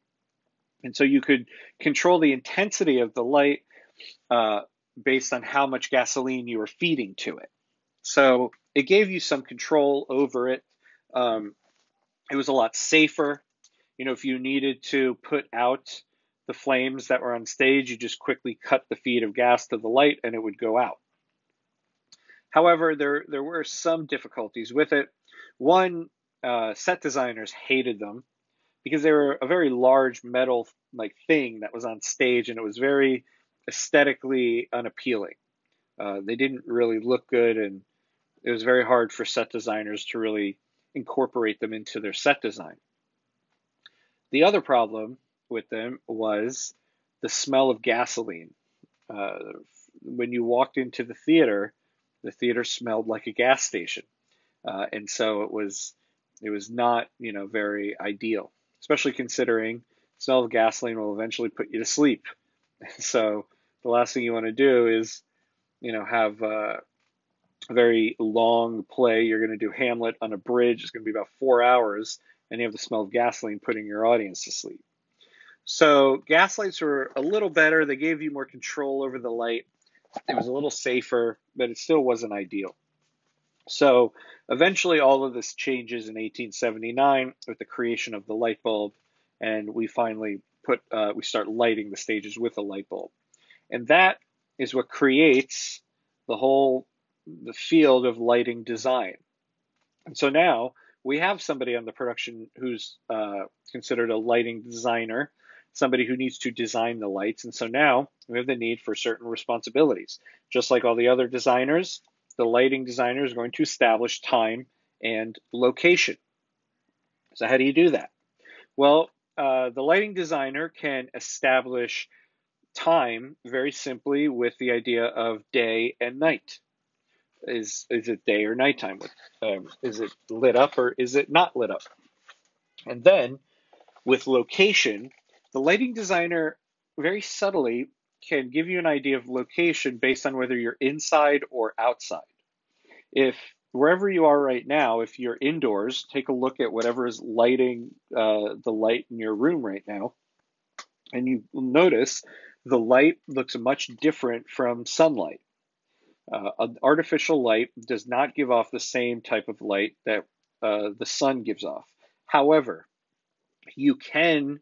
And so you could control the intensity of the light uh, based on how much gasoline you were feeding to it. So it gave you some control over it. Um, it was a lot safer. If you needed to put out the flames that were on stage, you just quickly cut the feed of gas to the light and it would go out. However, there were some difficulties with it. One, set designers hated them because they were a very large metal like thing that was on stage, and it was very aesthetically unappealing. They didn't really look good, and it was very hard for set designers to really incorporate them into their set design. The other problem with them was the smell of gasoline. Uh, when you walked into the theater smelled like a gas station, and so it was not very ideal, especially considering the smell of gasoline will eventually put you to sleep. So the last thing you want to do is have a very long play. You're going to do Hamlet on a bridge. It's going to be about 4 hours, and you have the smell of gasoline putting your audience to sleep. So gas lights were a little better. They gave you more control over the light. It was a little safer, but it still wasn't ideal. So eventually all of this changes in 1879 with the creation of the light bulb, and we finally we start lighting the stages with a light bulb. And that is what creates the field of lighting design. And so now we have somebody on the production who's considered a lighting designer, somebody who needs to design the lights. And so now we have the need for certain responsibilities. Just like all the other designers, the lighting designer is going to establish time and location. So how do you do that? Well, the lighting designer can establish time very simply with the idea of day and night. Is it day or nighttime? Is it lit up or is it not lit up? And then with location, the lighting designer very subtly can give you an idea of location based on whether you're inside or outside. If wherever you are right now, if you're indoors, take a look at whatever is lighting the light in your room right now, and you will notice the light looks much different from sunlight. An artificial light does not give off the same type of light that the sun gives off. However, you can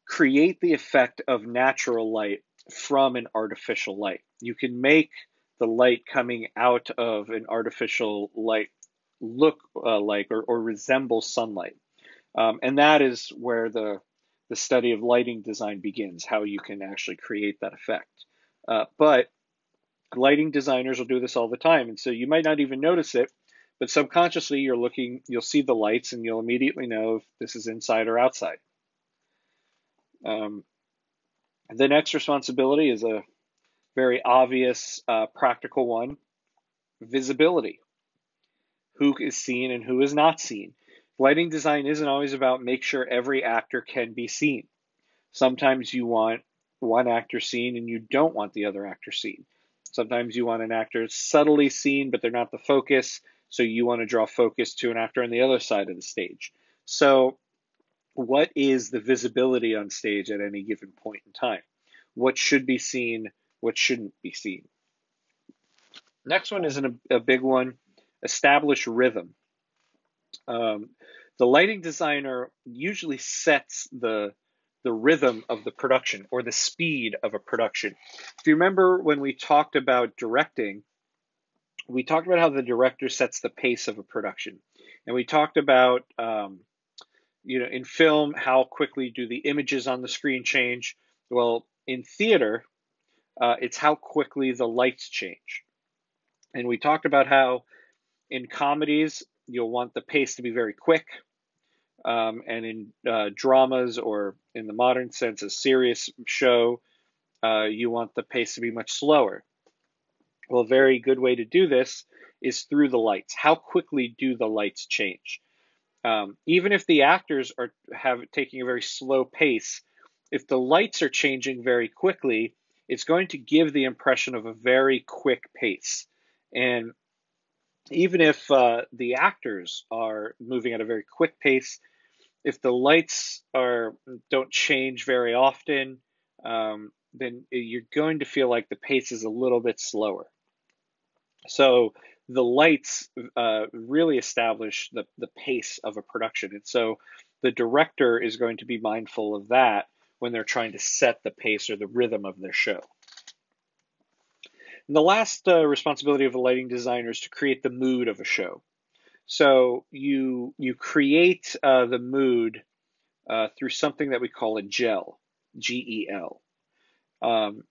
create the effect of natural light from an artificial light. You can make the light coming out of an artificial light look like or resemble sunlight. And that is where the study of lighting design begins, how you can actually create that effect. But lighting designers will do this all the time. And so you might not even notice it, but subconsciously you'll see the lights and you'll immediately know if this is inside or outside. The next responsibility is a very obvious, practical one: visibility. Who is seen and who is not seen. Lighting design isn't always about make sure every actor can be seen. Sometimes you want one actor seen and you don't want the other actor seen. Sometimes you want an actor subtly seen, but they're not the focus, so you want to draw focus to an actor on the other side of the stage. So what is the visibility on stage at any given point in time? What should be seen, what shouldn't be seen? Next one is a big one: establish rhythm. Um, the lighting designer usually sets the rhythm of the production or the speed of a production. If you remember when we talked about directing, we talked about how the director sets the pace of a production, and we talked about in film, how quickly do the images on the screen change? Well, in theater, it's how quickly the lights change. And we talked about how in comedies, you'll want the pace to be very quick. And in dramas, or in the modern sense, a serious show, you want the pace to be much slower. Well, a very good way to do this is through the lights. How quickly do the lights change? Even if the actors are taking a very slow pace, if the lights are changing very quickly, it's going to give the impression of a very quick pace. And even if the actors are moving at a very quick pace, if the lights don't change very often, then you're going to feel like the pace is a little bit slower. So the lights really establish the pace of a production. And so the director is going to be mindful of that when they're trying to set the pace or the rhythm of their show. And the last responsibility of a lighting designer is to create the mood of a show. So you create the mood through something that we call a gel, G-E-L. And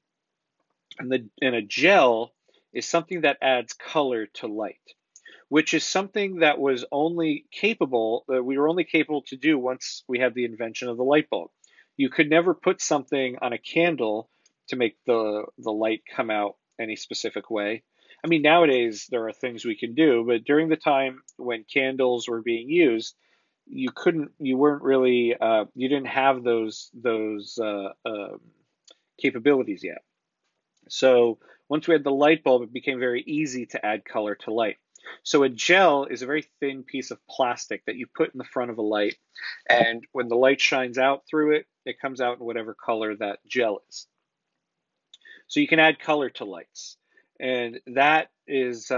a gel is something that adds color to light, which is something that we were only capable to do once we had the invention of the light bulb. You could never put something on a candle to make the light come out any specific way. I mean, nowadays there are things we can do, but during the time when candles were being used, you didn't have those capabilities yet. So once we had the light bulb, it became very easy to add color to light. So a gel is a very thin piece of plastic that you put in the front of a light, and when the light shines out through it, it comes out in whatever color that gel is. So you can add color to lights, and that is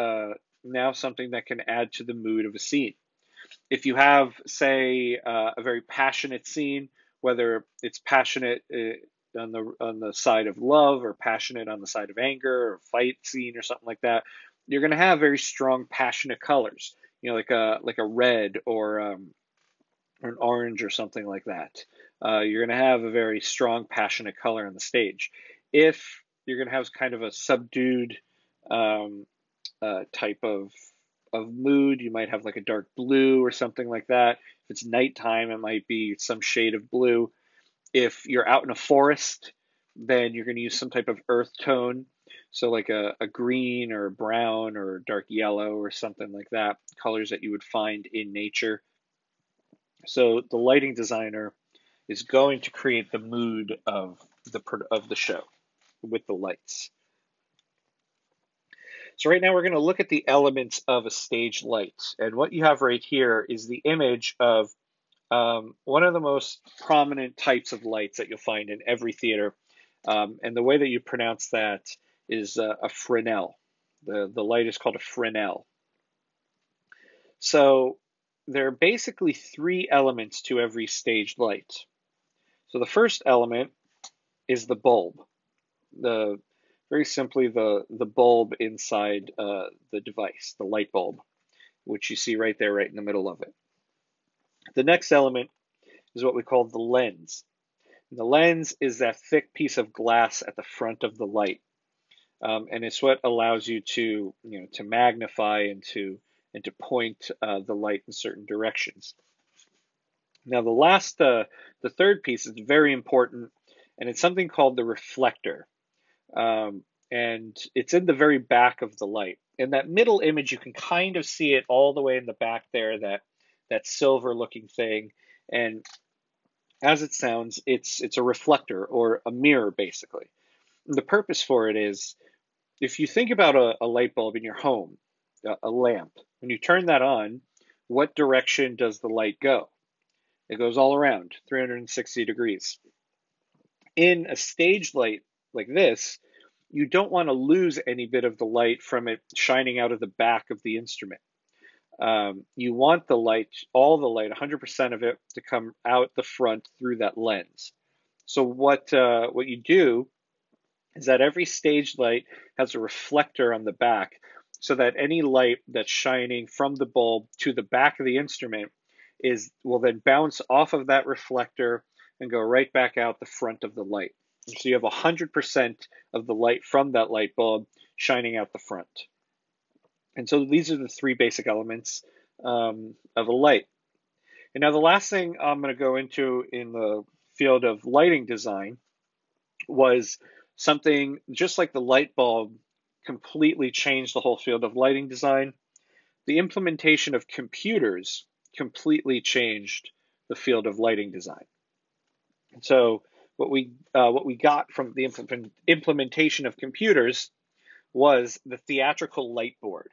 now something that can add to the mood of a scene. If you have, say, a very passionate scene, whether it's passionate on the side of love or passionate on the side of anger or fight scene or something like that, you're going to have very strong, passionate colors. Like a red or an orange or something like that. You're going to have a very strong, passionate color on the stage. If you're going to have kind of a subdued um, type of mood, you might have like a dark blue or something like that. If it's nighttime, it might be some shade of blue. If you're out in a forest, then you're going to use some type of earth tone. So like a green or a brown or dark yellow or something like that, colors that you would find in nature. So the lighting designer is going to create the mood of the show with the lights. So right now we're going to look at the elements of a stage light. And what you have right here is the image of one of the most prominent types of lights that you'll find in every theater. And the way that you pronounce that is a Fresnel. The light is called a Fresnel. So there are basically three elements to every staged light. So the first element is the bulb. The Very simply the bulb inside the device, the light bulb, which you see right there, right in the middle of it. The next element is what we call the lens. And the lens is that thick piece of glass at the front of the light, and it's what allows you to to magnify and to point the light in certain directions. Now the third piece is very important, and it's something called the reflector. And it's in the very back of the light. In that middle image, you can kind of see it all the way in the back there, that silver looking thing. And as it sounds, it's a reflector or a mirror, basically. And the purpose for it is, if you think about a light bulb in your home, a lamp, when you turn that on, what direction does the light go? It goes all around, 360 degrees. In a stage light like this, you don't want to lose any bit of the light from it shining out of the back of the instrument. You want the light, all the light, 100% of it, to come out the front through that lens. So what you do is that every stage light has a reflector on the back, so that any light that's shining from the bulb to the back of the instrument will then bounce off of that reflector and go right back out the front of the light. So you have 100% of the light from that light bulb shining out the front. And so these are the three basic elements of a light. And now the last thing I'm going to go into in the field of lighting design was something just like the light bulb completely changed the whole field of lighting design. The implementation of computers completely changed the field of lighting design. So what we got from the implementation of computers was the theatrical light board.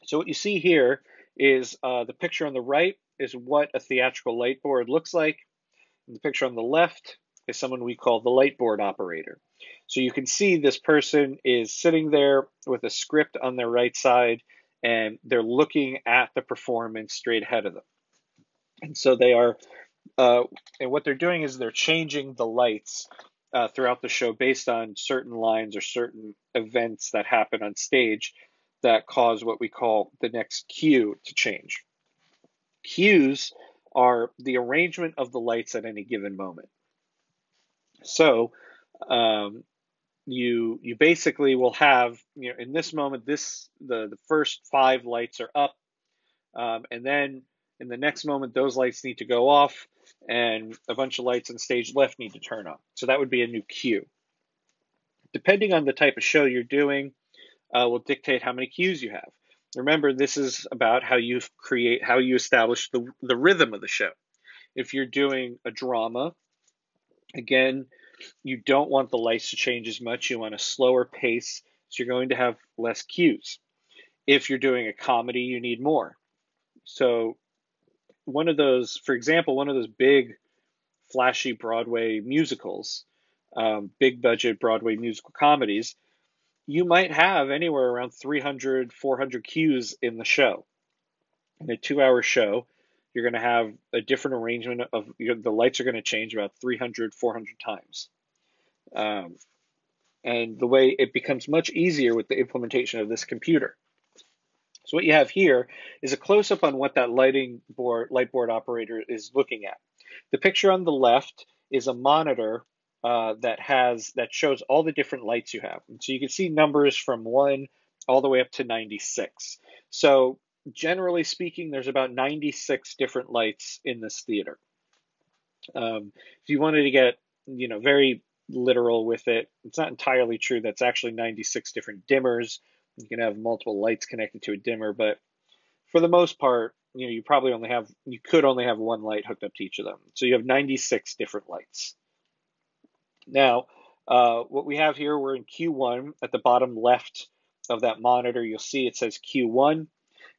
So what you see here is the picture on the right is what a theatrical light board looks like. And the picture on the left is someone we call the light board operator. So you can see this person is sitting there with a script on their right side, and they're looking at the performance straight ahead of them. And so they are, and what they're doing is they're changing the lights throughout the show based on certain lines or certain events that happen on stage that cause what we call the next cue to change. Cues are the arrangement of the lights at any given moment. So you basically will have, in this moment, the first 5 lights are up, and then in the next moment those lights need to go off, and a bunch of lights on stage left need to turn on. So that would be a new cue. Depending on the type of show you're doing, will dictate how many cues you have. Remember, this is about how you establish the rhythm of the show. If you're doing a drama, again, you don't want the lights to change as much. You want a slower pace, so you're going to have less cues. If you're doing a comedy, you need more. So for example, one of those big, flashy Broadway musicals, big budget Broadway musical comedies, you might have anywhere around 300, 400 cues in the show. In a 2 hour show, you're going to have a different arrangement of the lights are going to change about 300, 400 times. Um, and the way it becomes much easier with the implementation of this computer. So what you have here is a close-up on what that light board operator is looking at. The picture on the left is a monitor that shows all the different lights you have. And so you can see numbers from 1 all the way up to 96. So generally speaking, there's about 96 different lights in this theater. If you wanted to get, very literal with it, it's not entirely true. That's actually 96 different dimmers. You can have multiple lights connected to a dimmer, but for the most part, you could only have one light hooked up to each of them. So you have 96 different lights. Now, what we have here, we're in Q1 at the bottom left of that monitor. You'll see it says Q1,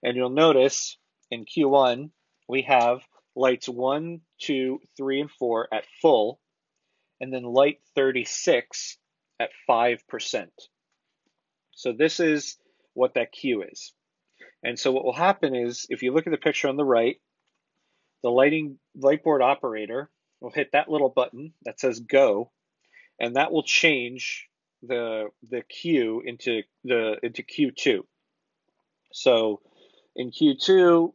and you'll notice in Q1 we have lights 1, 2, 3, and 4 at full, and then light 36 at 5%. So this is what that Q is. And so what will happen is, if you look at the picture on the right, the light board operator will hit that little button that says go, and that will change the Q into Q2. So in Q2,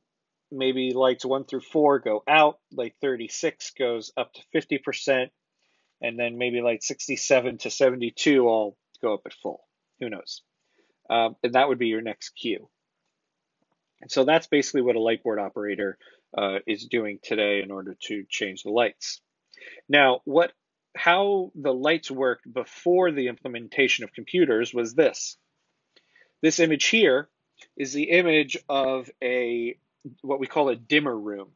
maybe lights 1 through 4 go out, light 36 goes up to 50%, and then maybe light 67 to 72 all go up at full. Who knows? And that would be your next Q. And so that's basically what a light board operator is doing today in order to change the lights. Now, how the lights worked before the implementation of computers was this. This image here is the image of what we call a dimmer room.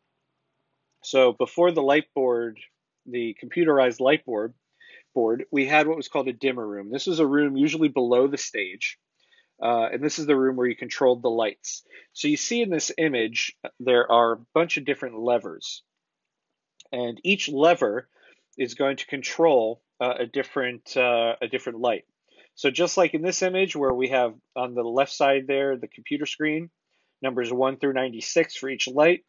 So before the computerized light board, we had what was called a dimmer room. This is a room usually below the stage. And this is the room where you controlled the lights. So you see in this image, there are a bunch of different levers. And each lever is going to control a different light. So just like in this image where we have on the left side there, the computer screen, numbers 1 through 96 for each light.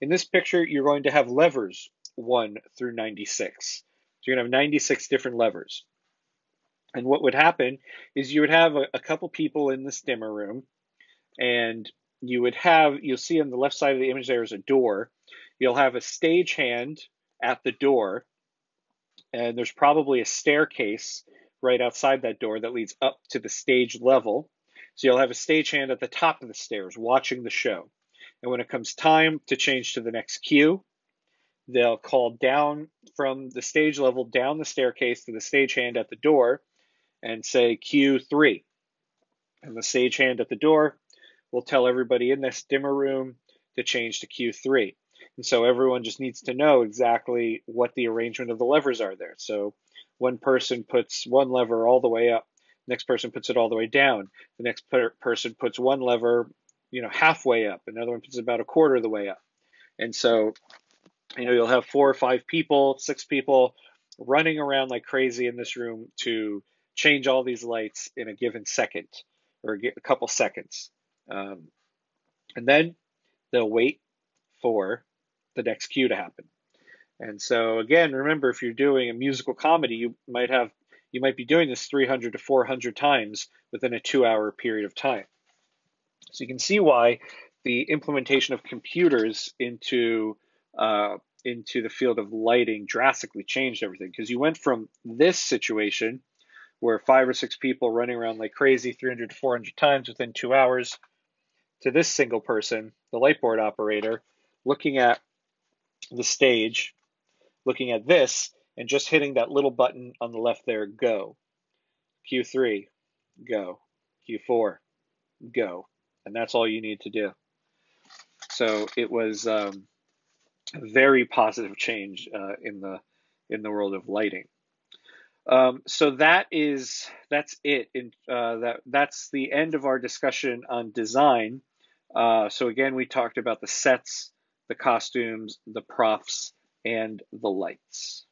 In this picture, you're going to have levers 1 through 96. So you're going to have 96 different levers. And what would happen is you would have a couple people in this dimmer room, and you'll see on the left side of the image there is a door. You'll have a stagehand at the door, and there's probably a staircase right outside that door that leads up to the stage level. So you'll have a stagehand at the top of the stairs watching the show. And when it comes time to change to the next cue, they'll call down from the stage level down the staircase to the stagehand at the door and say Q3. And the stagehand at the door will tell everybody in this dimmer room to change to Q3. And so everyone just needs to know exactly what the arrangement of the levers are there. So one person puts one lever all the way up, the next person puts it all the way down, the next person puts one lever, halfway up, another one puts it about a quarter of the way up. And so, you'll have 4 or 5 people, 6 people running around like crazy in this room to change all these lights in a given second or a couple seconds. And then they'll wait for the next cue to happen. And so again, remember, if you're doing a musical comedy, you might be doing this 300 to 400 times within a 2-hour period of time. So you can see why the implementation of computers into the field of lighting drastically changed everything, because you went from this situation where 5 or 6 people running around like crazy 300 to 400 times within 2 hours to this single person, the light board operator, looking at the stage, looking at this, and just hitting that little button on the left there, go. Q3, go. Q4, go. And that's all you need to do. So it was a very positive change in the world of lighting. So that's it. That's the end of our discussion on design. So again, we talked about the sets, the costumes, the props, and the lights.